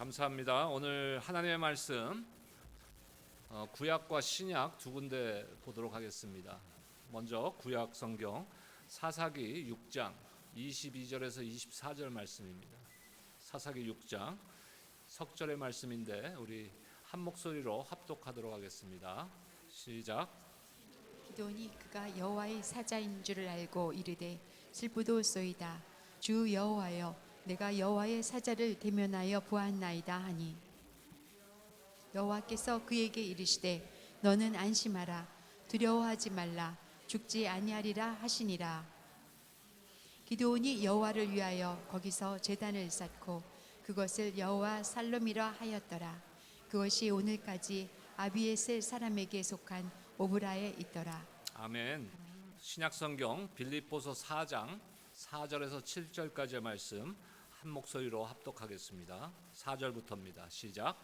감사합니다. 오늘 하나님의 말씀 구약과 신약 두 군데 보도록 하겠습니다. 먼저 구약 성경 사사기 6장 22절에서 24절 말씀입니다. 사사기 6장 석절의 말씀인데 우리 한 목소리로 합독하도록 하겠습니다. 시작. 기드온이 그가 여호와의 사자인 줄을 알고 이르되 슬프도소이다. 주 여호와여, 내가 여호와의 사자를 대면하여 보았나이다 하니 여호와께서 그에게 이르시되 너는 안심하라. 두려워하지 말라. 죽지 아니하리라 하시니라. 기드온이 여호와를 위하여 거기서 제단을 쌓고 그것을 여호와 살롬이라 하였더라. 그것이 오늘까지 아비에셀 사람에게 속한 오브라에 있더라. 아멘. 신약 성경 빌립보서 4장 4절에서 7절까지의 말씀 한 목소리로 합독하겠습니다. 4절부터입니다. 시작.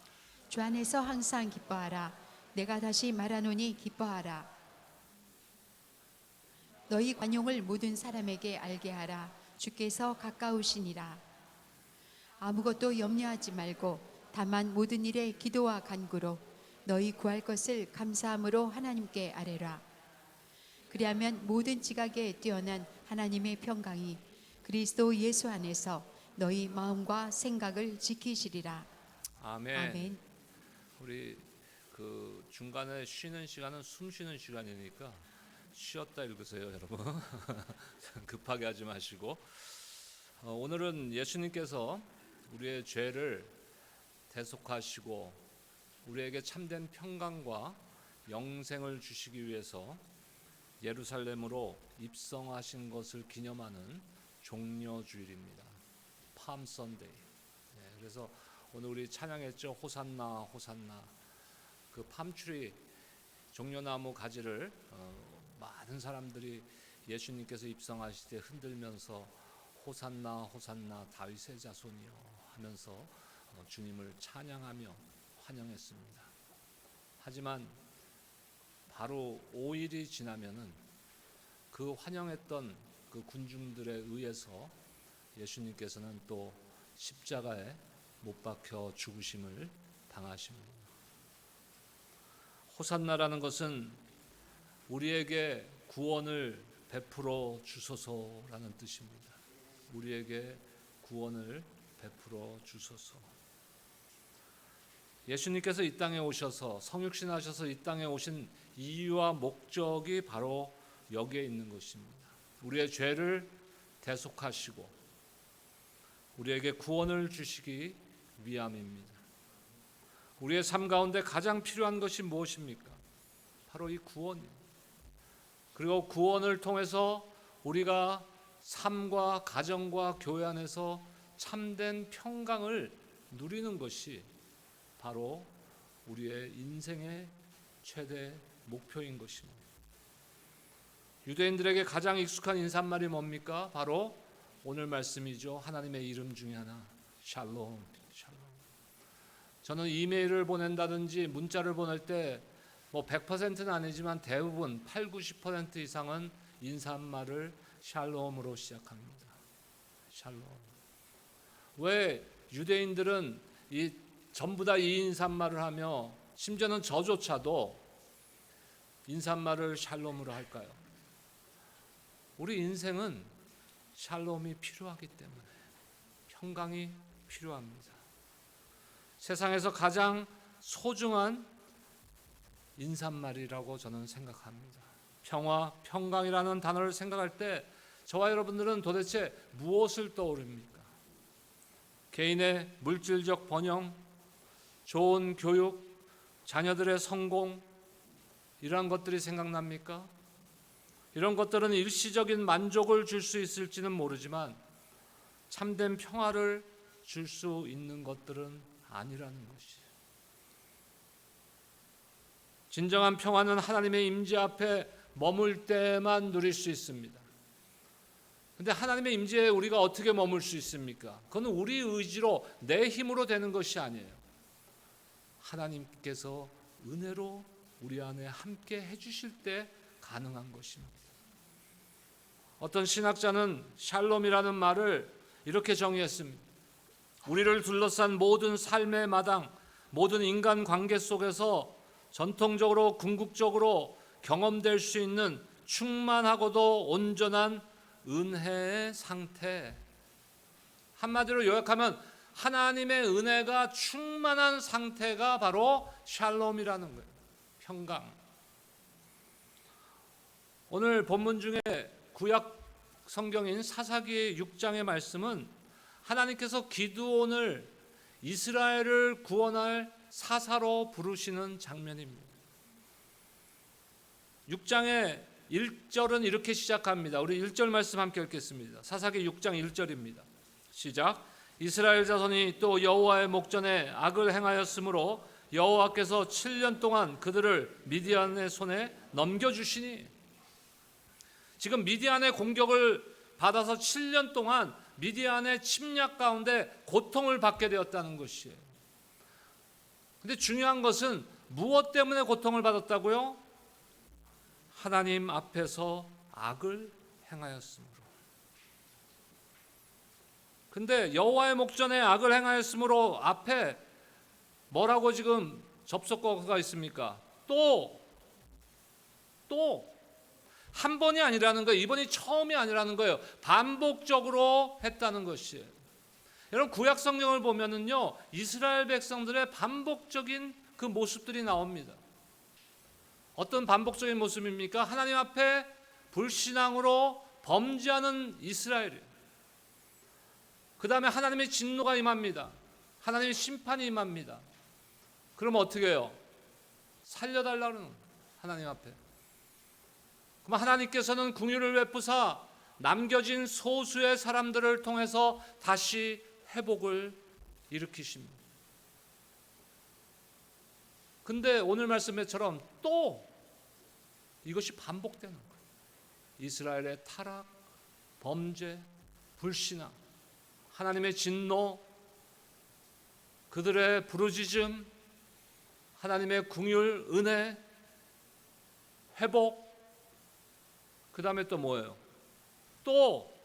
주 안에서 항상 기뻐하라. 내가 다시 말하노니 기뻐하라. 너희 관용을 모든 사람에게 알게 하라. 주께서 가까우시니라. 아무것도 염려하지 말고 다만 모든 일에 기도와 간구로 너희 구할 것을 감사함으로 하나님께 아뢰라. 그리하면 모든 지각에 뛰어난 하나님의 평강이 그리스도 예수 안에서 너희 마음과 생각을 지키시리라. 아멘. 아멘. 우리 그 중간에 쉬는 시간은 숨 쉬는 시간이니까 쉬었다 읽으세요, 여러분. 급하게 하지 마시고. 오늘은 예수님께서 우리의 죄를 대속하시고 우리에게 참된 평강과 영생을 주시기 위해서 예루살렘으로 입성하신 것을 기념하는 종려주일입니다. 팜 선데이. 그래서 오늘 우리 찬양했죠. 호산나 호산나. 그 팜트리 종려나무 가지를 많은 사람들이 예수님께서 입성하실 때 흔들면서 호산나 호산나 다윗의 자손이요 하면서 주님을 찬양하며 환영했습니다. 하지만 바로 5일이 지나면은 그 환영했던 그 군중들에 의해서 예수님께서는 또 십자가에 못 박혀 죽으심을 당하십니다. 호산나라는 것은 우리에게 구원을 베풀어 주소서라는 뜻입니다. 우리에게 구원을 베풀어 주소서. 예수님께서 이 땅에 오셔서 성육신 하셔서 이 땅에 오신 이유와 목적이 바로 여기에 있는 것입니다. 우리의 죄를 대속하시고 우리에게 구원을 주시기 위함입니다. 우리의 삶 가운데 가장 필요한 것이 무엇입니까? 바로 이 구원입니다. 그리고 구원을 통해서 우리가 삶과 가정과 교회 안에서 참된 평강을 누리는 것이 바로 우리의 인생의 최대 목표인 것입니다. 유대인들에게 가장 익숙한 인사말이 뭡니까? 바로 오늘 말씀이죠. 하나님의 이름 중에 하나, 샬롬, 샬롬. 저는 이메일을 보낸다든지 문자를 보낼 때 뭐 100%는 아니지만 대부분 80, 90% 이상은 인사말을 샬롬으로 시작합니다. 샬롬. 왜 유대인들은 전부 다 이 인사말을 하며 심지어는 저조차도 인사말을 샬롬으로 할까요? 우리 인생은 샬롬이 필요하기 때문에 평강이 필요합니다. 세상에서 가장 소중한 인사말이라고 저는 생각합니다. 평화, 평강이라는 단어를 생각할 때 저와 여러분들은 도대체 무엇을 떠오릅니까? 개인의 물질적 번영, 좋은 교육, 자녀들의 성공, 이러한 것들이 생각납니까? 이런 것들은 일시적인 만족을 줄 수 있을지는 모르지만 참된 평화를 줄 수 있는 것들은 아니라는 것이에요. 진정한 평화는 하나님의 임재 앞에 머물 때만 누릴 수 있습니다. 그런데 하나님의 임재에 우리가 어떻게 머물 수 있습니까? 그건 우리 의지로 내 힘으로 되는 것이 아니에요. 하나님께서 은혜로 우리 안에 함께 해주실 때 가능한 것입니다. 어떤 신학자는 샬롬이라는 말을 이렇게 정의했습니다. 우리를 둘러싼 모든 삶의 마당, 모든 인간 관계 속에서 전통적으로 궁극적으로 경험될 수 있는 충만하고도 온전한 은혜의 상태. 한마디로 요약하면 하나님의 은혜가 충만한 상태가 바로 샬롬이라는 거예요. 평강. 오늘 본문 중에 구약 성경인 사사기 6장의 말씀은 하나님께서 기드온을 이스라엘을 구원할 사사로 부르시는 장면입니다. 6장의 1절은 이렇게 시작합니다. 우리 1절 말씀 함께 읽겠습니다. 사사기 6장 1절입니다. 시작. 이스라엘 자손이 또 여호와의 목전에 악을 행하였으므로 여호와께서 7년 동안 그들을 미디안의 손에 넘겨주시니. 지금 미디안의 공격을 받아서 7년 동안 미디안의 침략 가운데 고통을 받게 되었다는 것이에요. 근데 중요한 것은 무엇 때문에 고통을 받았다고요? 하나님 앞에서 악을 행하였으므로. 근데 여호와의 목전에 악을 행하였으므로 앞에 뭐라고 지금 접속어가 있습니까? 또 한 번이 아니라는 거예요. 이번이 처음이 아니라는 거예요. 반복적으로 했다는 것이에요. 여러분 구약 성경을 보면은요, 이스라엘 백성들의 반복적인 그 모습들이 나옵니다. 어떤 반복적인 모습입니까? 하나님 앞에 불신앙으로 범죄하는 이스라엘이에요. 그 다음에 하나님의 진노가 임합니다. 하나님의 심판이 임합니다. 그러면 어떻게 해요? 살려달라는 하나님 앞에. 그럼 하나님께서는 긍휼을 베푸사 남겨진 소수의 사람들을 통해서 다시 회복을 일으키십니다. 근데 오늘 말씀처럼 또 이것이 반복되는 거예요. 이스라엘의 타락, 범죄, 불신앙, 하나님의 진노, 그들의 부르짖음, 하나님의 긍휼, 은혜, 회복, 그 다음에 또 뭐예요? 또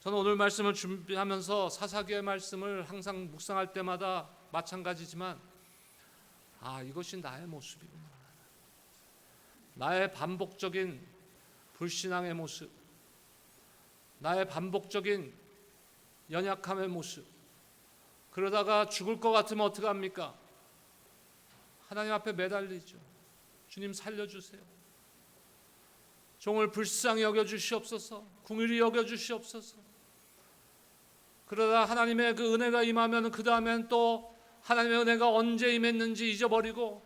저는 오늘 말씀을 준비하면서 사사기의 말씀을 항상 묵상할 때마다 마찬가지지만 이것이 나의 모습이구나. 나의 반복적인 불신앙의 모습, 나의 반복적인 연약함의 모습. 그러다가 죽을 것 같으면 어떻게 합니까? 하나님 앞에 매달리죠. 주님 살려주세요. 종을 불쌍히 여겨주시옵소서. 긍휼히 여겨주시옵소서. 그러다 하나님의 그 은혜가 임하면 그 다음엔 또 하나님의 은혜가 언제 임했는지 잊어버리고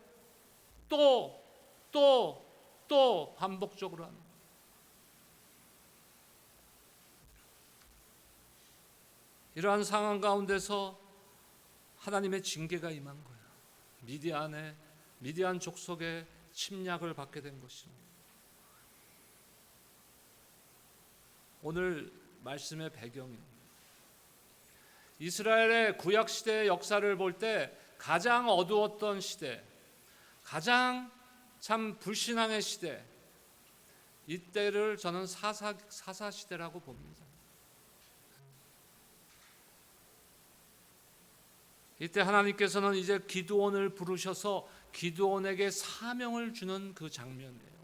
또 반복적으로 하는. 이러한 상황 가운데서 하나님의 징계가 임한 거예요. 미디안 족속의 침략을 받게 된 것입니다. 오늘 말씀의 배경입니다. 이스라엘의 구약 시대의 역사를 볼 때 가장 어두웠던 시대, 가장 참 불신앙의 시대, 이때를 저는 사사 시대라고 봅니다. 이때 하나님께서는 이제 기드온을 부르셔서 기드온에게 사명을 주는 그 장면이에요.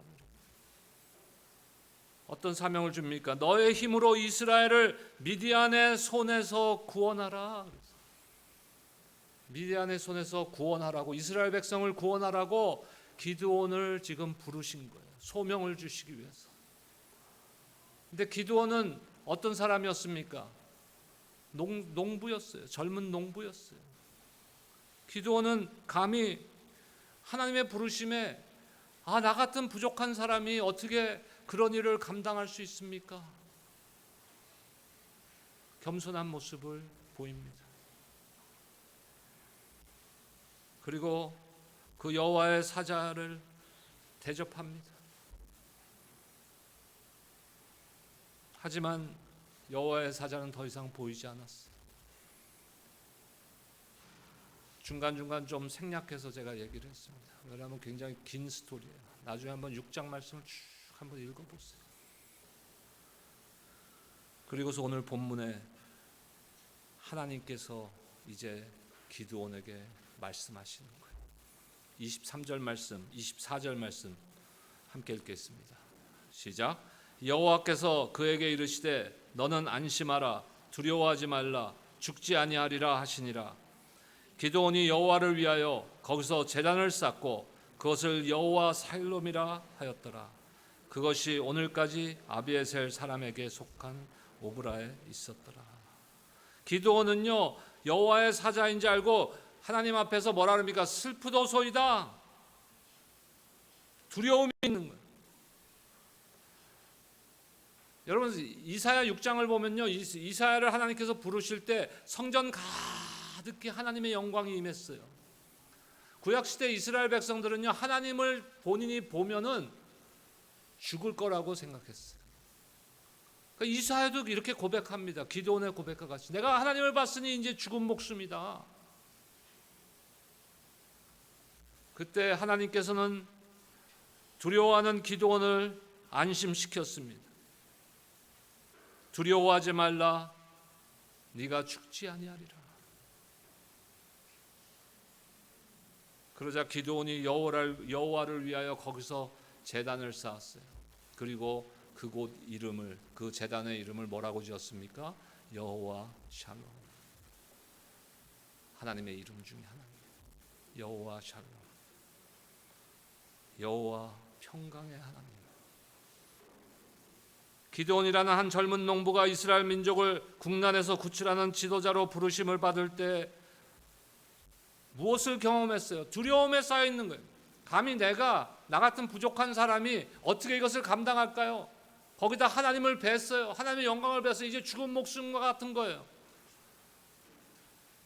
어떤 사명을 줍니까? 너의 힘으로 이스라엘을 미디안의 손에서 구원하라. 미디안의 손에서 구원하라고, 이스라엘 백성을 구원하라고 기드온을 지금 부르신 거예요. 소명을 주시기 위해서. 근데 기드온은 어떤 사람이었습니까? 농부였어요. 젊은 농부였어요. 기드온은 감히 하나님의 부르심에 나 같은 부족한 사람이 어떻게 그런 일을 감당할 수 있습니까? 겸손한 모습을 보입니다. 그리고 그 여호와의 사자를 대접합니다. 하지만 여호와의 사자는 더 이상 보이지 않았어요. 중간중간 좀 생략해서 제가 얘기를 했습니다. 왜냐하면 굉장히 긴 스토리예요. 나중에 한번 6장 말씀을 쭉 한번 읽어보세요. 그리고서 오늘 본문에 하나님께서 이제 기드온에게 말씀하시는 거예요. 23절 말씀, 24절 말씀 함께 읽겠습니다. 시작. 여호와께서 그에게 이르시되 너는 안심하라, 두려워하지 말라, 죽지 아니하리라 하시니라. 기드온이 여호와를 위하여 거기서 제단을 쌓고 그것을 여호와 살롬이라 하였더라. 그것이 오늘까지 아비에셀 사람에게 속한 오브라에 있었더라. 기드온은요, 여호와의 사자인지 알고 하나님 앞에서 뭐라 그럽니까? 슬프도소이다. 두려움이 있는 거예요. 여러분, 이사야 6장을 보면요, 이사야를 하나님께서 부르실 때 성전 가득히 하나님의 영광이 임했어요. 구약시대 이스라엘 백성들은요, 하나님을 본인이 보면은 죽을 거라고 생각했어요. 그러니까 이사야도 이렇게 고백합니다. 기드온의 고백과 같이 내가 하나님을 봤으니 이제 죽은 목숨이다. 그때 하나님께서는 두려워하는 기드온을 안심시켰습니다. 두려워하지 말라, 네가 죽지 아니하리라. 그러자 기드온이 여호와를 위하여 거기서 제단을 쌓았어요. 그리고 그곳 이름을, 그 제단의 이름을 뭐라고 지었습니까? 여호와 샬롬. 하나님의 이름 중에 하나입니다. 여호와 샬롬. 여호와 평강의 하나님. 기드온이라는 한 젊은 농부가 이스라엘 민족을 국난에서 구출하는 지도자로 부르심을 받을 때 무엇을 경험했어요? 두려움에 쌓여 있는 거예요. 감히 나 같은 부족한 사람이 어떻게 이것을 감당할까요? 거기다 하나님을 뵀어요. 하나님의 영광을 뵀어요. 이제 죽은 목숨과 같은 거예요.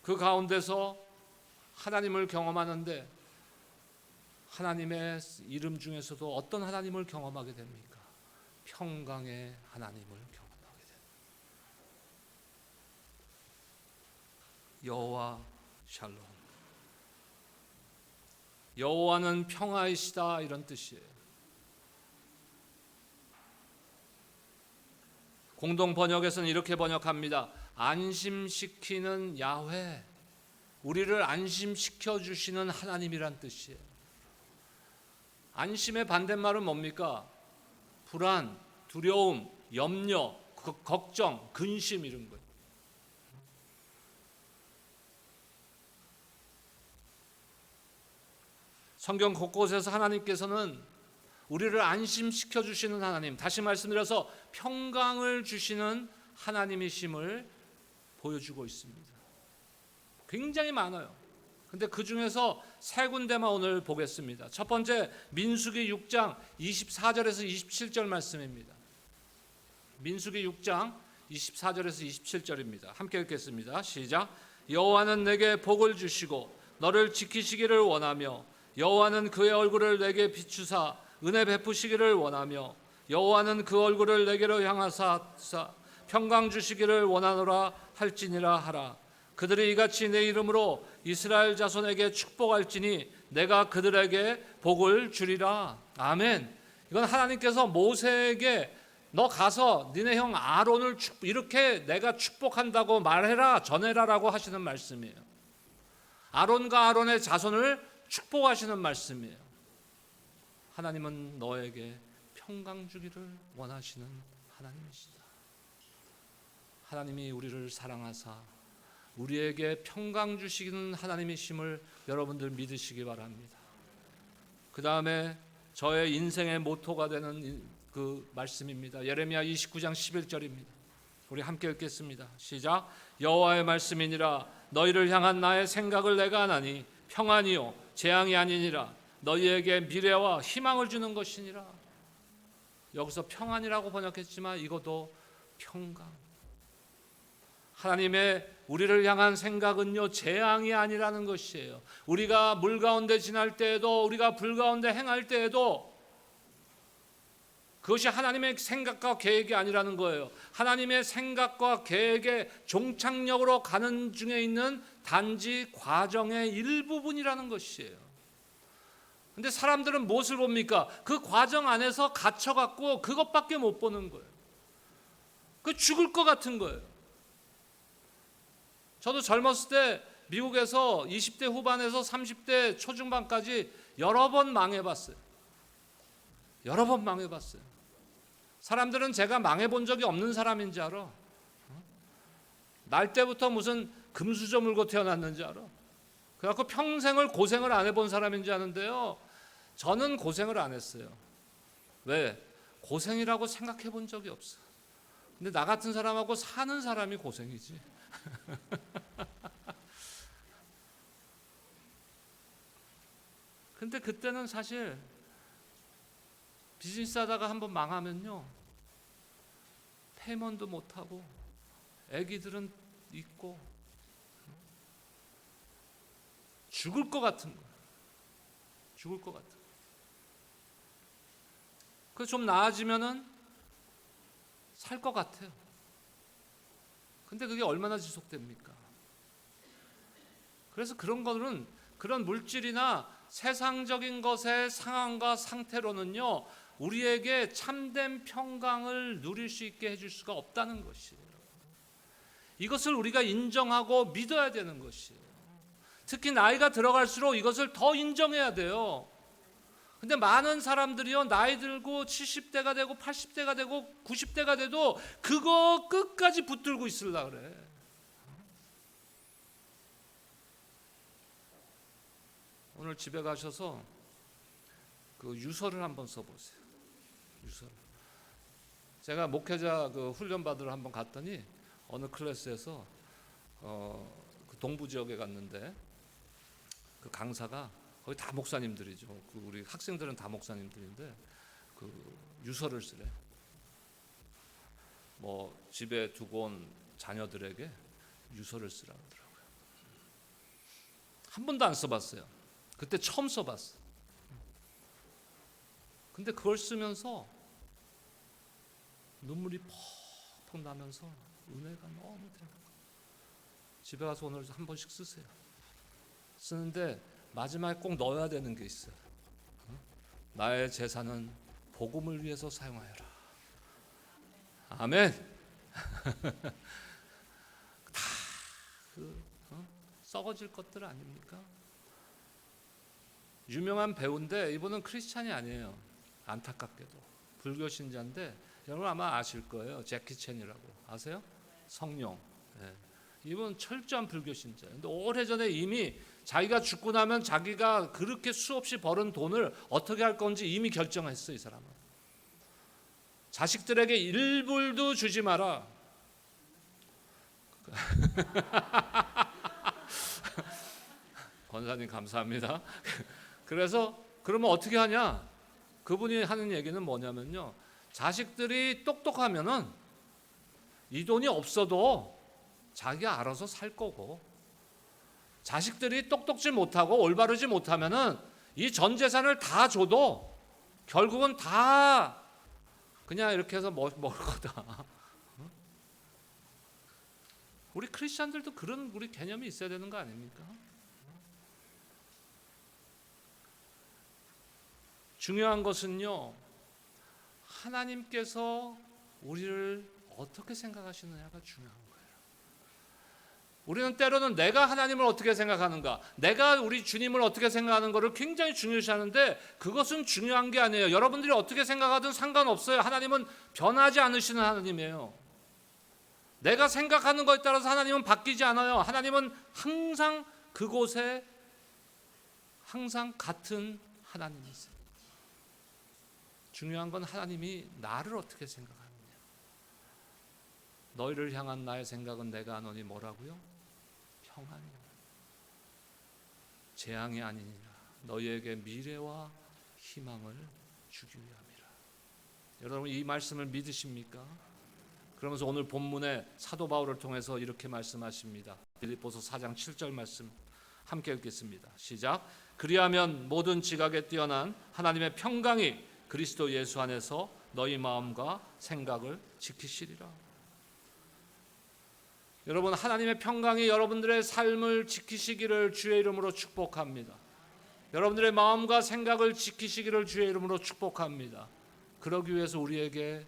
그 가운데서 하나님을 경험하는데 하나님의 이름 중에서도 어떤 하나님을 경험하게 됩니까? 평강의 하나님을 경험하게 됩니다. 여호와 샬롬. 여호와는 평화이시다, 이런 뜻이에요. 공동 번역에서는 이렇게 번역합니다. 안심시키는 야훼, 우리를 안심시켜 주시는 하나님이란 뜻이에요. 안심의 반대말은 뭡니까? 불안, 두려움, 염려, 걱정, 근심, 이런 거예요. 성경 곳곳에서 하나님께서는 우리를 안심시켜 주시는 하나님, 다시 말씀드려서 평강을 주시는 하나님이심을 보여주고 있습니다. 굉장히 많아요. 근데 그 중에서 세 군데만 오늘 보겠습니다. 첫 번째, 민수기 6장 24절에서 27절 말씀입니다. 민수기 6장 24절에서 27절입니다. 함께 읽겠습니다. 시작. 여호와는 내게 복을 주시고 너를 지키시기를 원하며 여호와는 그의 얼굴을 내게 비추사 은혜 베푸시기를 원하며 여호와는 그 얼굴을 내게로 향하사 평강 주시기를 원하노라 할지니라 하라. 그들이 이같이 내 이름으로 이스라엘 자손에게 축복할지니 내가 그들에게 복을 주리라. 아멘. 이건 하나님께서 모세에게 너 가서 니네 형 아론을 이렇게 내가 축복한다고 말해라, 전해라라고 하시는 말씀이에요. 아론과 아론의 자손을 축복하시는 말씀이에요. 하나님은 너에게 평강 주기를 원하시는 하나님이시다. 하나님이 우리를 사랑하사 우리에게 평강 주시는 하나님이심을 여러분들 믿으시기 바랍니다. 그 다음에 저의 인생의 모토가 되는 그 말씀입니다. 예레미야 29장 11절입니다. 우리 함께 읽겠습니다. 시작. 여호와의 말씀이니라. 너희를 향한 나의 생각을 내가 아나니 평안이요 재앙이 아니니라. 너희에게 미래와 희망을 주는 것이니라. 여기서 평안이라고 번역했지만 이것도 평강. 하나님의 우리를 향한 생각은요 재앙이 아니라는 것이에요. 우리가 물 가운데 지날 때에도, 우리가 불 가운데 행할 때에도 그것이 하나님의 생각과 계획이 아니라는 거예요. 하나님의 생각과 계획의 종착역으로 가는 중에 있는 단지 과정의 일부분이라는 것이에요. 근데 사람들은 무엇을 봅니까? 그 과정 안에서 갇혀갖고 그것밖에 못 보는 거예요. 그 죽을 것 같은 거예요. 저도 젊었을 때 미국에서 20대 후반에서 30대 초중반까지 여러 번 망해봤어요. 여러 번 망해봤어요. 사람들은 제가 망해본 적이 없는 사람인 줄 알아. 날 때부터 무슨 금수저 물고 태어났는지 알아. 그래갖고 평생을 고생을 안 해본 사람인 줄 아는데요, 저는 고생을 안 했어요. 왜? 고생이라고 생각해 본 적이 없어. 근데 나 같은 사람하고 사는 사람이 고생이지. 근데 그때는 사실 비즈니스 하다가 한번 망하면요, 페이먼도 못하고 애기들은 있고 죽을 것 같은 거야. 죽을 것 같은 거야. 그래서 좀 나아지면은 살 것 같아요. 근데 그게 얼마나 지속됩니까? 그래서 그런 거는, 그런 물질이나 세상적인 것의 상황과 상태로는요, 우리에게 참된 평강을 누릴 수 있게 해줄 수가 없다는 것이에요. 이것을 우리가 인정하고 믿어야 되는 것이에요. 특히 나이가 들어갈수록 이것을 더 인정해야 돼요. 근데 많은 사람들이요, 나이 들고 70대가 되고 80대가 되고 90대가 돼도 그거 끝까지 붙들고 있으려고 그래. 오늘 집에 가셔서 그 유서를 한번 써보세요. 유서를. 제가 목회자 그 훈련 받으러 한번 갔더니 어느 클래스에서 그 동부 지역에 갔는데 그 강사가, 거기 다 목사님들이죠. 그 우리 학생들은 다 목사님들인데 그 유서를 쓰래. 뭐 집에 두고 온 자녀들에게 유서를 쓰라고 하더라고요. 한 번도 안 써봤어요. 그때 처음 써봤어. 근데 그걸 쓰면서 눈물이 펑펑 나면서 은혜가 너무 되는 거예요. 집에 가서 오늘 한 번씩 쓰세요. 쓰는데 마지막에 꼭 넣어야 되는 게 있어요. 나의 재산은 복음을 위해서 사용하여라. 아멘. 다 썩어질 것들 아닙니까? 유명한 배우인데 이분은 크리스찬이 아니에요. 안타깝게도 불교 신자인데 여러분 아마 아실 거예요. 제키 챈이라고 아세요? 성룡. 네. 이분 철저한 불교 신자예요. 근데 오래전에 이미 자기가 죽고 나면 자기가 그렇게 수없이 벌은 돈을 어떻게 할 건지 이미 결정했어. 이 사람은 자식들에게 1불도 주지 마라. 권사님 감사합니다. 그래서 그러면 어떻게 하냐? 그분이 하는 얘기는 뭐냐면요, 자식들이 똑똑하면은 이 돈이 없어도 자기가 알아서 살 거고, 자식들이 똑똑지 못하고 올바르지 못하면은 이 전 재산을 다 줘도 결국은 다 그냥 이렇게 해서 먹을 거다. 우리 크리스천들도 그런 우리 개념이 있어야 되는 거 아닙니까? 중요한 것은요, 하나님께서 우리를 어떻게 생각하시느냐가 중요한 거예요. 우리는 때로는 내가 하나님을 어떻게 생각하는가, 내가 우리 주님을 어떻게 생각하는 것을 굉장히 중요시하는데 그것은 중요한 게 아니에요. 여러분들이 어떻게 생각하든 상관없어요. 하나님은 변하지 않으시는 하나님이에요. 내가 생각하는 것에 따라서 하나님은 바뀌지 않아요. 하나님은 항상 그곳에 항상 같은 하나님이세요. 중요한 건 하나님이 나를 어떻게 생각하느냐. 너희를 향한 나의 생각은 내가 아노니 뭐라고요? 평안이요, 재앙이 아니니라. 너희에게 미래와 희망을 주기 위함이라. 여러분 이 말씀을 믿으십니까? 그러면서 오늘 본문에 사도 바울을 통해서 이렇게 말씀하십니다. 빌립보서 4장 7절 말씀 함께 읽겠습니다. 시작. 그리하면 모든 지각에 뛰어난 하나님의 평강이 그리스도 예수 안에서 너희 마음과 생각을 지키시리라. 여러분 하나님의 평강이 여러분들의 삶을 지키시기를 주의 이름으로 축복합니다. 여러분들의 마음과 생각을 지키시기를 주의 이름으로 축복합니다. 그러기 위해서 우리에게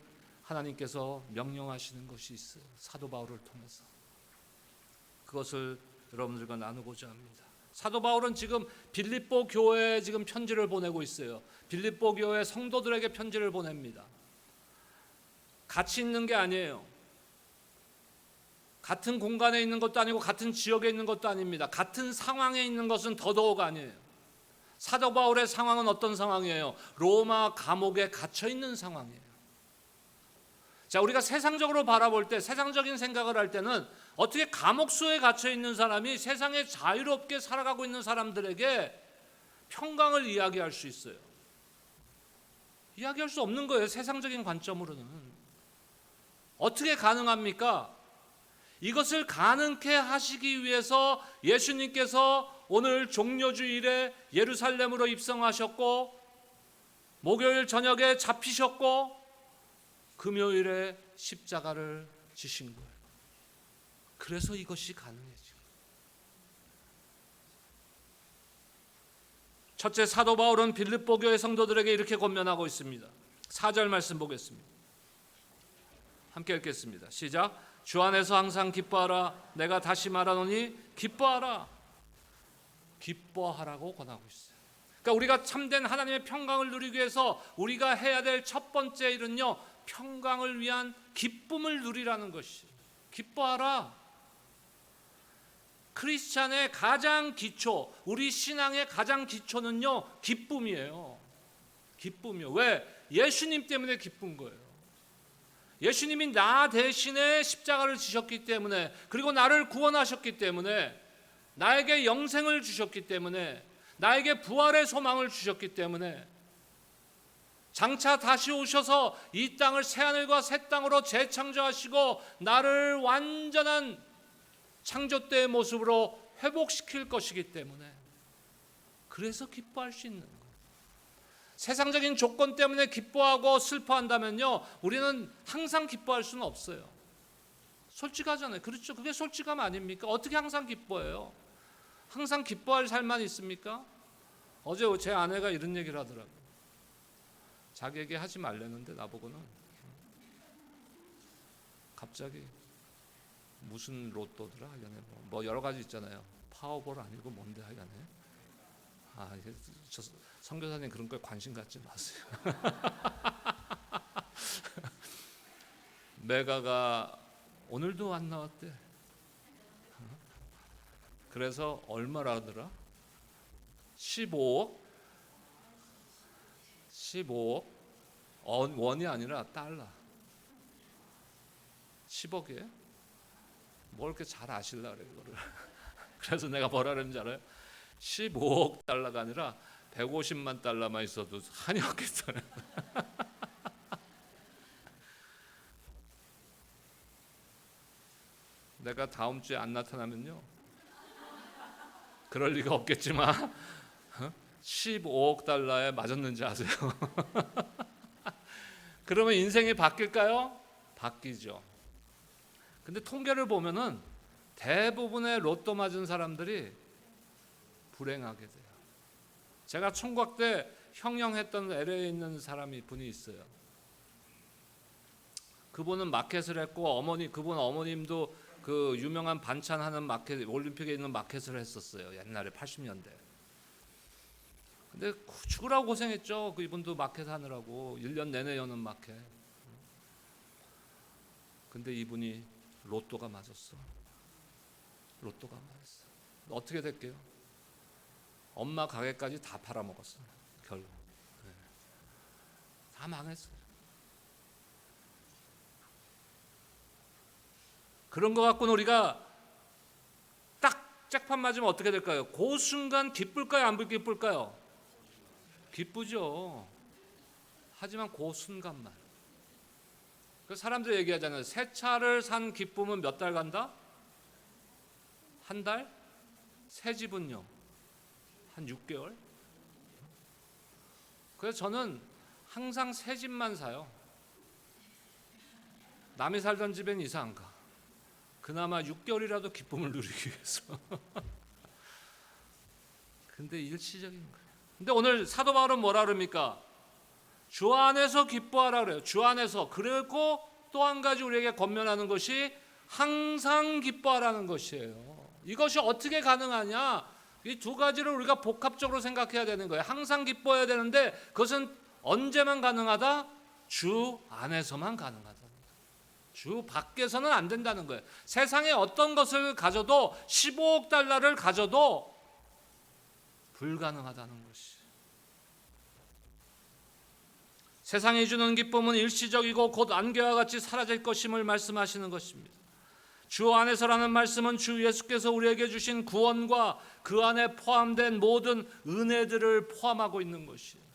하나님께서 명령하시는 것이 있어요. 사도 바울을 통해서. 그것을 여러분들과 나누고자 합니다. 사도 바울은 지금 빌립보 교회에 지금 편지를 보내고 있어요. 빌립보 교회 성도들에게 편지를 보냅니다. 같이 있는 게 아니에요. 같은 공간에 있는 것도 아니고 같은 지역에 있는 것도 아닙니다. 같은 상황에 있는 것은 더더욱 아니에요. 사도 바울의 상황은 어떤 상황이에요? 로마 감옥에 갇혀 있는 상황이에요. 자, 우리가 세상적으로 바라볼 때, 세상적인 생각을 할 때는 어떻게 감옥소에 갇혀 있는 사람이 세상에 자유롭게 살아가고 있는 사람들에게 평강을 이야기할 수 있어요? 이야기할 수 없는 거예요. 세상적인 관점으로는. 어떻게 가능합니까? 이것을 가능케 하시기 위해서 예수님께서 오늘 종려주일에 예루살렘으로 입성하셨고, 목요일 저녁에 잡히셨고, 금요일에 십자가를 지신 거예요. 그래서 이것이 가능해지고. 첫째, 사도 바울은 빌립보 교회 성도들에게 이렇게 권면하고 있습니다. 4절 말씀 보겠습니다. 함께 읽겠습니다. 시작. 주 안에서 항상 기뻐하라. 내가 다시 말하노니 기뻐하라. 기뻐하라고 권하고 있어요. 그러니까 우리가 참된 하나님의 평강을 누리기 위해서 우리가 해야 될 첫 번째 일은요, 평강을 위한 기쁨을 누리라는 것이. 기뻐하라. 크리스찬의 가장 기초, 우리 신앙의 가장 기초는요, 기쁨이에요. 기쁨이요. 왜? 예수님 때문에 기쁜 거예요. 예수님이 나 대신에 십자가를 지셨기 때문에, 그리고 나를 구원하셨기 때문에, 나에게 영생을 주셨기 때문에, 나에게 부활의 소망을 주셨기 때문에, 장차 다시 오셔서 이 땅을 새하늘과 새 땅으로 재창조하시고 나를 완전한 창조 때의 모습으로 회복시킬 것이기 때문에, 그래서 기뻐할 수 있는 거예요. 세상적인 조건 때문에 기뻐하고 슬퍼한다면요, 우리는 항상 기뻐할 수는 없어요. 솔직하잖아요. 그렇죠? 그게 솔직함 아닙니까? 어떻게 항상 기뻐해요? 항상 기뻐할 삶만 있습니까? 어제 제 아내가 이런 얘기를 하더라고요. 자기에게 하지 말라는데 나보고는 갑자기 무슨 로또더라 하여간에 뭐 여러 가지 있잖아요. 파워볼 아니고 뭔데 하여간에. 저 선교사님 그런 거에 관심 갖지 마세요. 메가가 오늘도 안 나왔대. 그래서 얼마라더라? 15억 원이 아니라 달러. 10억이에요? 뭘 이렇게 잘 아실라 그래 이거를. 그래서 내가 뭐라 그랬는지 알아요? 15억 달러가 아니라 150만 달러만 있어도 한이 없겠어요. 내가 다음 주에 안 나타나면요, 그럴 리가 없겠지만 15억 달러에 맞았는지 아세요? 그러면 인생이 바뀔까요? 바뀌죠. 근데 통계를 보면은 대부분의 로또 맞은 사람들이 불행하게 돼요. 제가 총각 때 형령했던 LA에 있는 사람이 분이 있어요. 그분은 마켓을 했고 그분 어머님도 그 유명한 반찬 하는 마켓, 올림픽에 있는 마켓을 했었어요. 옛날에 80년대. 근데 죽으라고 고생했죠. 그 이분도 마켓 하느라고 1년 내내 여는 마켓. 근데 이분이 로또가 맞았어. 로또가 맞았어. 어떻게 될게요? 엄마 가게까지 다 팔아먹었어. 결국 다 망했어요. 그런 거 갖고는 우리가 딱 짝판 맞으면 어떻게 될까요? 그 순간 기쁠까요? 안 기쁠까요? 기쁘죠. 하지만 그 순간만. 그 사람들이 얘기하잖아요. 새 차를 산 기쁨은 몇 달 간다? 한 달? 새 집은요? 한 6개월? 그래서 저는 항상 새 집만 사요. 남이 살던 집엔 이사 안 가. 그나마 6개월이라도 기쁨을 누리기 위해서. 근데 일시적인 거예요. 근데 오늘 사도 바울은 뭐라 그럽니까? 주 안에서 기뻐하라 그래요. 주 안에서. 그리고 또 한 가지 우리에게 권면하는 것이 항상 기뻐하라는 것이에요. 이것이 어떻게 가능하냐? 이 두 가지를 우리가 복합적으로 생각해야 되는 거예요. 항상 기뻐해야 되는데 그것은 언제만 가능하다? 주 안에서만 가능하다. 주 밖에서는 안 된다는 거예요. 세상에 어떤 것을 가져도 15억 달러를 가져도 불가능하다는 것이. 세상이 주는 기쁨은 일시적이고 곧 안개와 같이 사라질 것임을 말씀하시는 것입니다. 주 안에서라는 말씀은 주 예수께서 우리에게 주신 구원과 그 안에 포함된 모든 은혜들을 포함하고 있는 것이에요.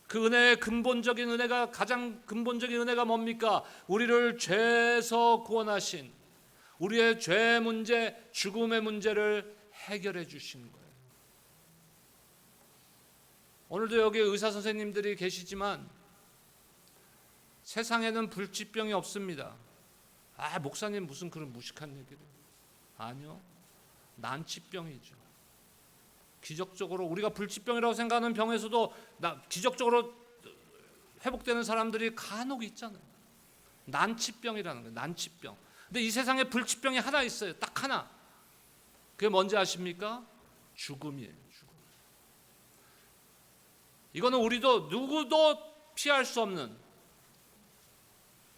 그 은혜의 근본적인 은혜가, 가장 근본적인 은혜가 뭡니까? 우리를 죄에서 구원하신, 우리의 죄 문제, 죽음의 문제를 해결해 주신 거예요. 오늘도 여기 의사 선생님들이 계시지만 세상에는 불치병이 없습니다. 목사님 무슨 그런 무식한 얘기를. 아니요. 난치병이죠. 기적적으로 우리가 불치병이라고 생각하는 병에서도 기적적으로 회복되는 사람들이 간혹 있잖아요. 난치병이라는 거예요. 난치병. 근데 이 세상에 불치병이 하나 있어요. 딱 하나. 그게 뭔지 아십니까? 죽음이에요. 죽음. 이거는 우리도 누구도 피할 수 없는,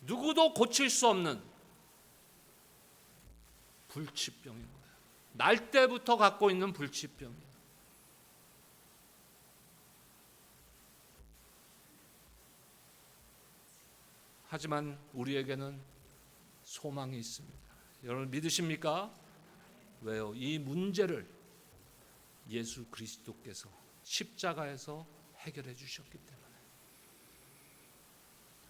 누구도 고칠 수 없는 불치병인 거예요. 날 때부터 갖고 있는 불치병이에요. 하지만 우리에게는 소망이 있습니다. 여러분 믿으십니까? 왜요? 이 문제를 예수 그리스도께서 십자가에서 해결해 주셨기 때문에.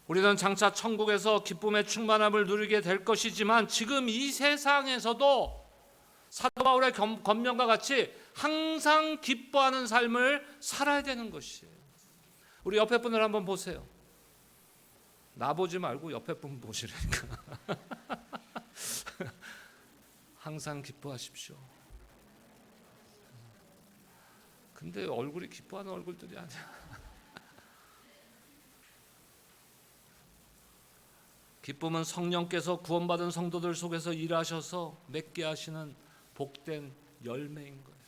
우리는 장차 천국에서 기쁨의 충만함을 누리게 될 것이지만 지금 이 세상에서도 사도 바울의 권면과 같이 항상 기뻐하는 삶을 살아야 되는 것이에요. 우리 옆에 분을 한번 보세요. 나 보지 말고 옆에 분 보시라니까. 항상 기뻐하십시오. 근데 얼굴이 기뻐하는 얼굴들이 아니야. 기쁨은 성령께서 구원받은 성도들 속에서 일하셔서 맺게 하시는 복된 열매인 거예요.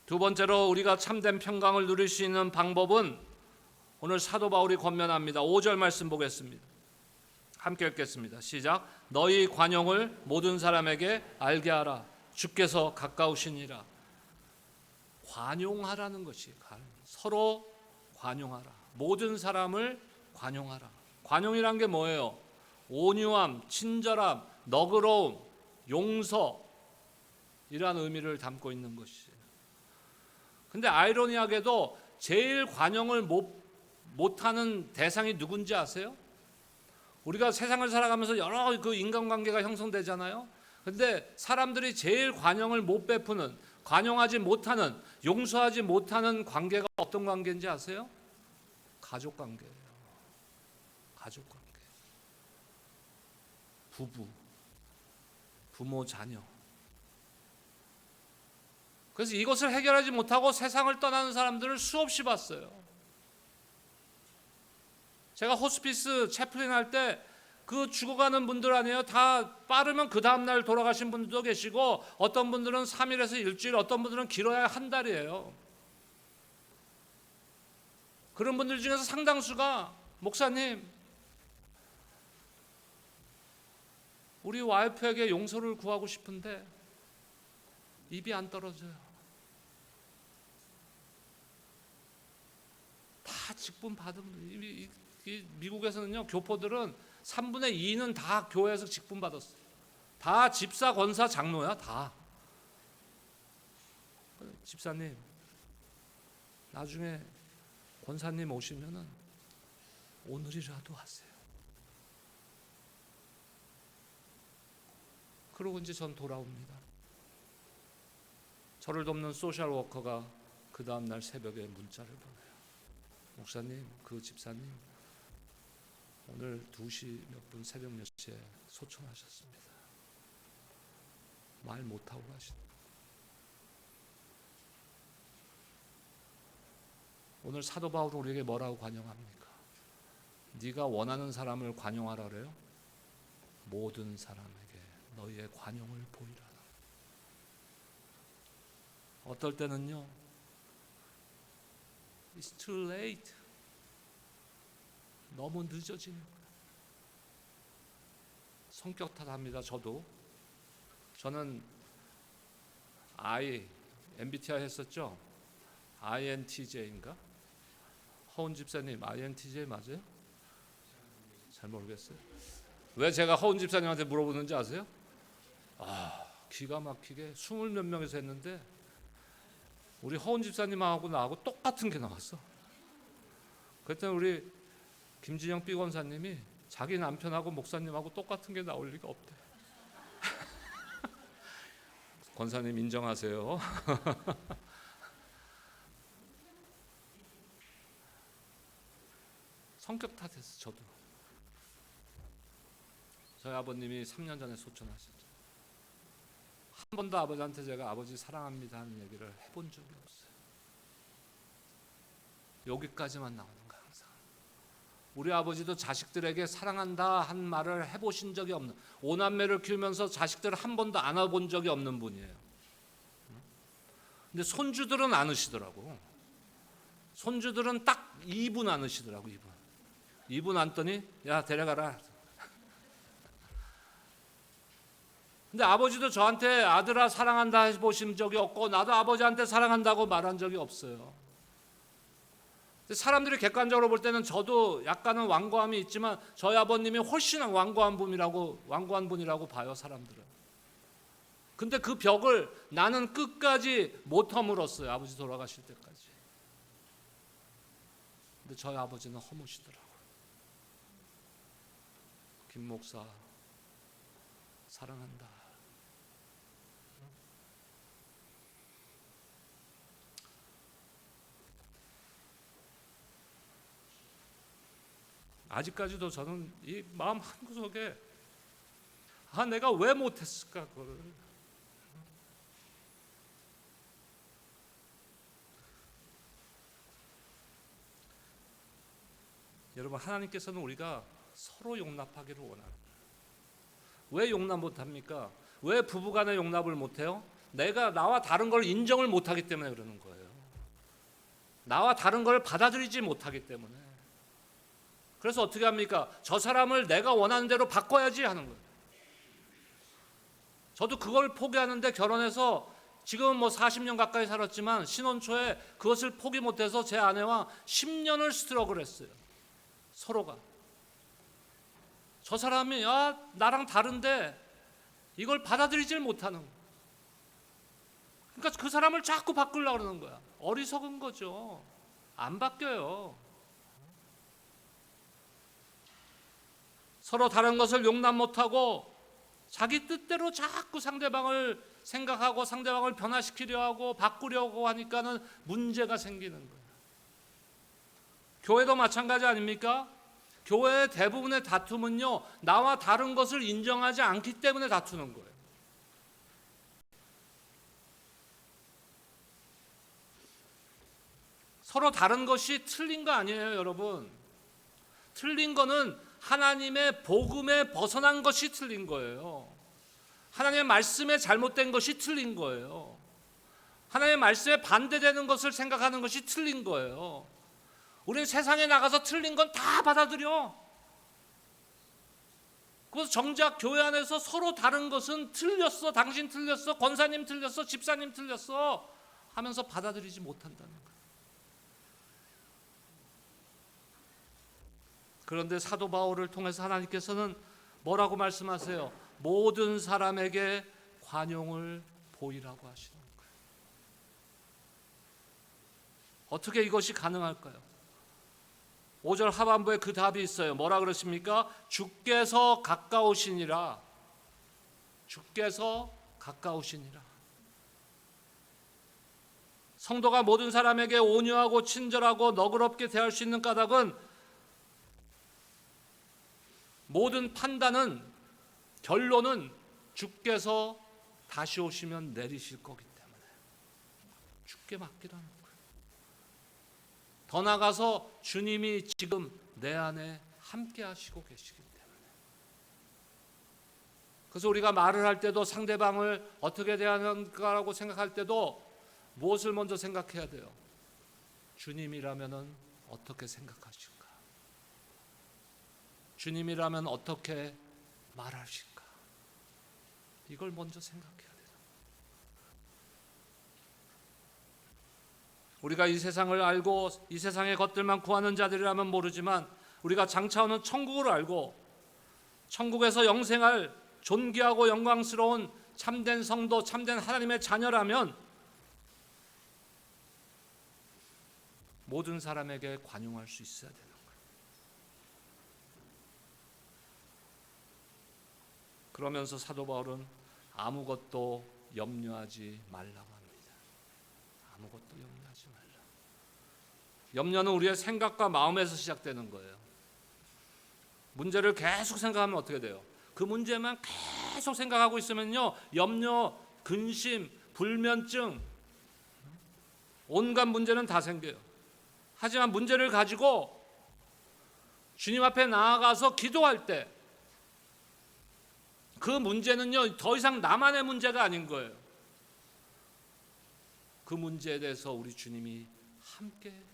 두 번째로 우리가 참된 평강을 누릴 수 있는 방법은 오늘 사도 바울이 권면합니다. 5절 말씀 보겠습니다. 함께 읽겠습니다. 시작. 너희 관용을 모든 사람에게 알게 하라. 주께서 가까우시니라. 관용하라는 것이 서로 관용하라. 모든 사람을 관용하라. 관용이란 게 뭐예요? 온유함, 친절함, 너그러움, 용서, 이러한 의미를 담고 있는 것이에요. 근데 아이러니하게도 제일 관용을 못하는 대상이 누군지 아세요? 우리가 세상을 살아가면서 여러 그 인간관계가 형성되잖아요. 근데 사람들이 제일 관용을 못 베푸는, 관용하지 못하는, 용서하지 못하는 관계가 어떤 관계인지 아세요? 가족관계예요. 가족관계. 부부, 부모, 자녀. 그래서 이것을 해결하지 못하고 세상을 떠나는 사람들을 수없이 봤어요. 제가 호스피스 채플린 할 때 그 죽어가는 분들 아니에요. 다 빠르면 그 다음날 돌아가신 분들도 계시고 어떤 분들은 3일에서 일주일, 어떤 분들은 길어야 한 달이에요. 그런 분들 중에서 상당수가 목사님, 우리 와이프에게 용서를 구하고 싶은데 입이 안 떨어져요. 다 직분 받은 분들. 미국에서는요, 교포들은 3분의 2는 다 교회에서 직분 받았어요. 다 집사, 권사, 장로야, 다. 집사님, 나중에 권사님 오시면은 오늘이라도 하세요. 그러고 이제 전 돌아옵니다. 저를 돕는 소셜 워커가 그 다음날 새벽에 문자를 보내요. 목사님, 그 집사님 오늘 2시 몇 분, 새벽 몇 시에 소천하셨습니다. 말 못하고 가신. 오늘 사도 바울은 우리에게 뭐라고 관용합니까? 네가 원하는 사람을 관용하라 그래요? 모든 사람에게 너희의 관용을 보이라. 어떨 때는요, It's too late. 너무 늦어지는 거예요. 성격 탓합니다. 저는 MBTI 했었죠. INTJ인가? 허운 집사님 INTJ 맞아요? 잘 모르겠어요. 왜 제가 허운 집사님한테 물어보는지 아세요? 기가 막히게 20몇 명에서 했는데 우리 허운 집사님하고 나하고 똑같은 게 나왔어. 그랬더니 우리 김진영 삐권사님이 자기 남편하고 목사님하고 똑같은 게 나올 리가 없대. 권사님 인정하세요. 성격 탓했어. 저도. 저희 아버님이 3년 전에 소천하셨죠. 한 번도 아버지한테 제가 아버지 사랑합니다 하는 얘기를 해본 적이 없어요. 여기까지만 나오는 거야 항상. 우리 아버지도 자식들에게 사랑한다 한 말을 해보신 적이 없는, 5남매를 키우면서 자식들을 한 번도 안아본 적이 없는 분이에요. 근데 손주들은 안으시더라고. 손주들은 딱 2분 안으시더라고. 2분 안더니 야 데려가라. 근데 아버지도 저한테 아들아 사랑한다 해보신 적이 없고 나도 아버지한테 사랑한다고 말한 적이 없어요. 사람들이 객관적으로 볼 때는 저도 약간은 완고함이 있지만 저희 아버님이 훨씬 완고한 분이라고 봐요, 사람들은. 근데 그 벽을 나는 끝까지 못 허물었어요, 아버지 돌아가실 때까지. 근데 저희 아버지는 허무시더라고요. 김 목사 사랑한다. 아직까지도 저는 이 마음 한구석에 내가 왜 못했을까 그거를. 여러분, 하나님께서는 우리가 서로 용납하기를 원합니다. 왜 용납 못합니까? 왜 부부간에 용납을 못해요? 나와 다른 걸 인정을 못하기 때문에 그러는 거예요. 나와 다른 걸 받아들이지 못하기 때문에. 그래서 어떻게 합니까? 저 사람을 내가 원하는 대로 바꿔야지 하는 거예요. 저도 그걸 포기하는데 결혼해서 지금 40년 가까이 살았지만 신혼 초에 그것을 포기 못해서 제 아내와 10년을 스트러글 했어요. 서로가. 저 사람이 나랑 다른데 이걸 받아들이질 못하는 거예요. 그러니까 그 사람을 자꾸 바꾸려고 그러는 거야. 어리석은 거죠. 안 바뀌어요. 서로 다른 것을 용납 못하고 자기 뜻대로 자꾸 상대방을 생각하고 상대방을 변화시키려 하고 바꾸려고 하니까는 문제가 생기는 거예요. 교회도 마찬가지 아닙니까? 교회의 대부분의 다툼은요, 나와 다른 것을 인정하지 않기 때문에 다투는 거예요. 서로 다른 것이 틀린 거 아니에요, 여러분. 틀린 거는 하나님의 복음에 벗어난 것이 틀린 거예요. 하나님의 말씀에 잘못된 것이 틀린 거예요. 하나님의 말씀에 반대되는 것을 생각하는 것이 틀린 거예요. 우리는 세상에 나가서 틀린 건 다 받아들여. 그래서 정작 교회 안에서 서로 다른 것은 틀렸어, 당신 틀렸어, 권사님 틀렸어, 집사님 틀렸어 하면서 받아들이지 못한다는 거예요. 그런데 사도 바울을 통해서 하나님께서는 뭐라고 말씀하세요? 모든 사람에게 관용을 보이라고 하시는 거예요. 어떻게 이것이 가능할까요? 5절 하반부에 그 답이 있어요. 뭐라 그러십니까? 주께서 가까우시니라. 주께서 가까우시니라. 성도가 모든 사람에게 온유하고 친절하고 너그럽게 대할 수 있는 까닭은 모든 판단은, 결론은 주께서 다시 오시면 내리실 거기 때문에 주께 맡기라는 거예요. 더 나아가서 주님이 지금 내 안에 함께 하시고 계시기 때문에. 그래서 우리가 말을 할 때도 상대방을 어떻게 대하는가라고 생각할 때도 무엇을 먼저 생각해야 돼요? 주님이라면 어떻게 생각하실까? 주님이라면 어떻게 말하실까? 이걸 먼저 생각해야 돼요. 우리가 이 세상을 알고 이 세상의 것들만 구하는 자들이라면 모르지만 우리가 장차 오는 천국을 알고 천국에서 영생할 존귀하고 영광스러운 참된 성도, 참된 하나님의 자녀라면 모든 사람에게 관용할 수 있어야 되는 거예요. 그러면서 사도 바울은 아무것도 염려하지 말라고 합니다. 아무것도 염려하지 말라. 염려는 우리의 생각과 마음에서 시작되는 거예요. 문제를 계속 생각하면 어떻게 돼요? 그 문제만 계속 생각하고 있으면요, 염려, 근심, 불면증, 온갖 문제는 다 생겨요. 하지만 문제를 가지고 주님 앞에 나아가서 기도할 때 그 문제는요, 더 이상 나만의 문제가 아닌 거예요. 그 문제에 대해서 우리 주님이 함께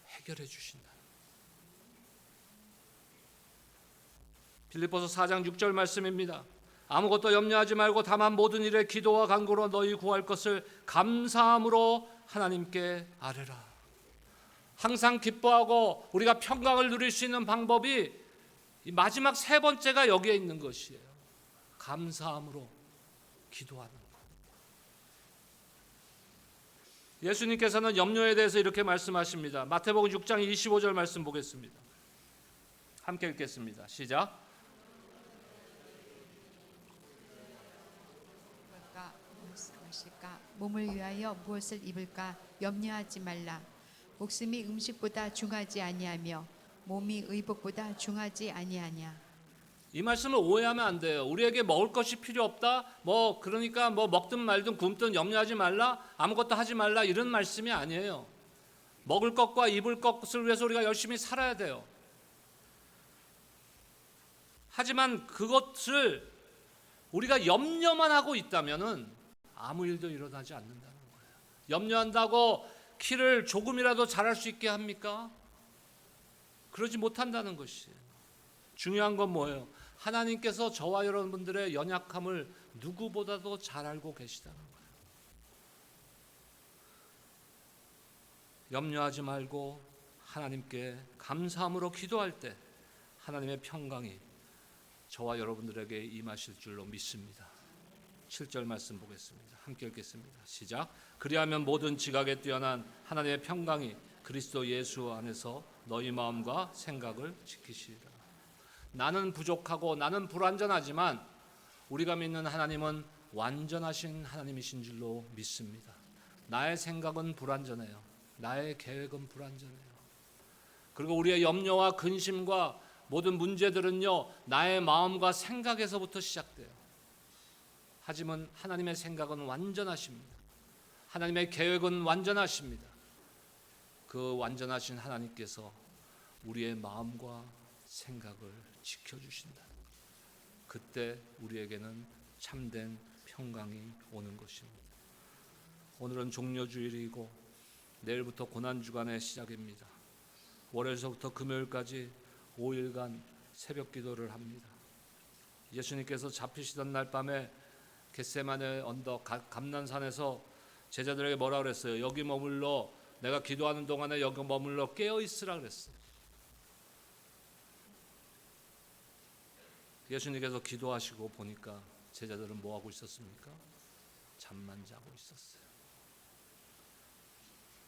해결해 주신다. 빌립보서 4장 6절 말씀입니다. 아무것도 염려하지 말고 다만 모든 일에 기도와 간구로 너희 구할 것을 감사함으로 하나님께 아뢰라. 항상 기뻐하고 우리가 평강을 누릴 수 있는 방법이 이 마지막 세 번째가 여기에 있는 것이에요. 감사함으로 기도하는 것. 예수님께서는 염려에 대해서 이렇게 말씀하십니다. 마태복음 6장 25절 말씀 보겠습니다. 함께 읽겠습니다. 시작. 무엇을 마실까? 몸을 위하여 무엇을 입을까? 염려하지 말라. 목숨이 음식보다 중하지 아니하며 몸이 의복보다 중하지 아니하냐. 이 말씀을 오해하면 안 돼요. 우리에게 먹을 것이 필요 없다. 그러니까 먹든 말든 굶든 염려하지 말라. 아무것도 하지 말라. 이런 말씀이 아니에요. 먹을 것과 입을 것을 위해서 우리가 열심히 살아야 돼요. 하지만 그것을 우리가 염려만 하고 있다면은 아무 일도 일어나지 않는다는 거예요. 염려한다고 키를 조금이라도 자랄 수 있게 합니까? 그러지 못한다는 것이에요. 중요한 건 뭐예요? 하나님께서 저와 여러분들의 연약함을 누구보다도 잘 알고 계시다는 거예요. 염려하지 말고 하나님께 감사함으로 기도할 때 하나님의 평강이 저와 여러분들에게 임하실 줄로 믿습니다. 7절 말씀 보겠습니다. 함께 읽겠습니다. 시작. 그리하면 모든 지각에 뛰어난 하나님의 평강이 그리스도 예수 안에서 너희 마음과 생각을 지키시리라. 나는 부족하고 나는 불완전하지만 우리가 믿는 하나님은 완전하신 하나님이신 줄로 믿습니다. 나의 생각은 불완전해요. 나의 계획은 불완전해요. 그리고 우리의 염려와 근심과 모든 문제들은요, 나의 마음과 생각에서부터 시작돼요. 하지만 하나님의 생각은 완전하십니다. 하나님의 계획은 완전하십니다. 그 완전하신 하나님께서 우리의 마음과 생각을 지켜주신다. 그때 우리에게는 참된 평강이 오는 것입니다. 오늘은 종료주일이고 내일부터 고난주간의 시작입니다. 월요일서부터 금요일까지 5일간 새벽 기도를 합니다. 예수님께서 잡히시던 날 밤에 겟세마네 언덕 감난산에서 제자들에게 뭐라 그랬어요? 여기 머물러 내가 기도하는 동안에 여기 머물러 깨어 있으라 그랬어요. 예수님께서 기도하시고 보니까 제자들은 뭐 하고 있었습니까? 잠만 자고 있었어요.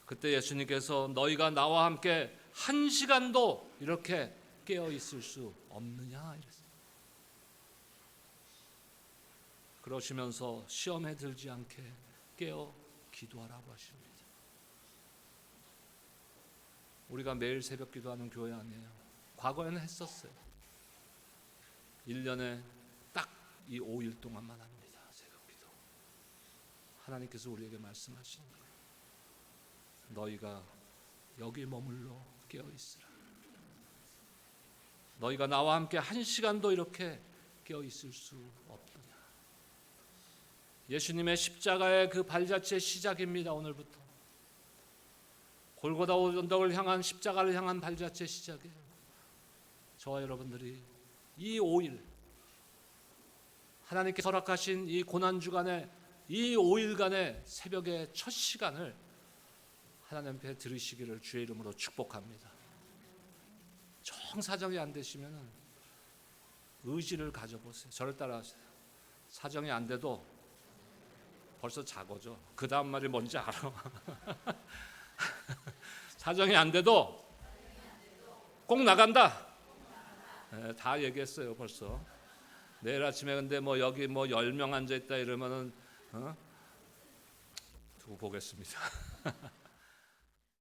그때 예수님께서 너희가 나와 함께 1시간도 이렇게 깨어 있을 수 없느냐 이랬어요. 그러시면서 시험에 들지 않게 깨어 기도하라고 하십니다. 우리가 매일 새벽 기도하는 교회 아니에요. 과거에는 했었어요. 1년에 딱 이 5일 동안만 합니다. 새벽 기도. 하나님께서 우리에게 말씀하시는 거예요. 너희가 여기 머물러 깨어 있으라. 너희가 나와 함께 한 시간도 이렇게 깨어 있을 수 없느냐. 예수님의 십자가의 그 발자취의 시작입니다. 오늘부터 골고다 언덕을 향한 십자가를 향한 발자취의 시작이에요. 저와 여러분들이 이 5일 하나님께 허락하신 이 고난 주간의 이 5일간의 새벽의 첫 시간을 하나님 앞에 들으시기를 주의 이름으로 축복합니다. 정사정이 안 되시면 의지를 가져보세요. 저를 따라하세요. 사정이 안 돼도 벌써 작아져. 그 다음 말이 뭔지 알아. 사정이 안 돼도 꼭 나간다. 네, 다 얘기했어요 벌써. 내일 아침에 근데 뭐 여기 뭐 10명 앉아 있다 이러면은 두고 보겠습니다.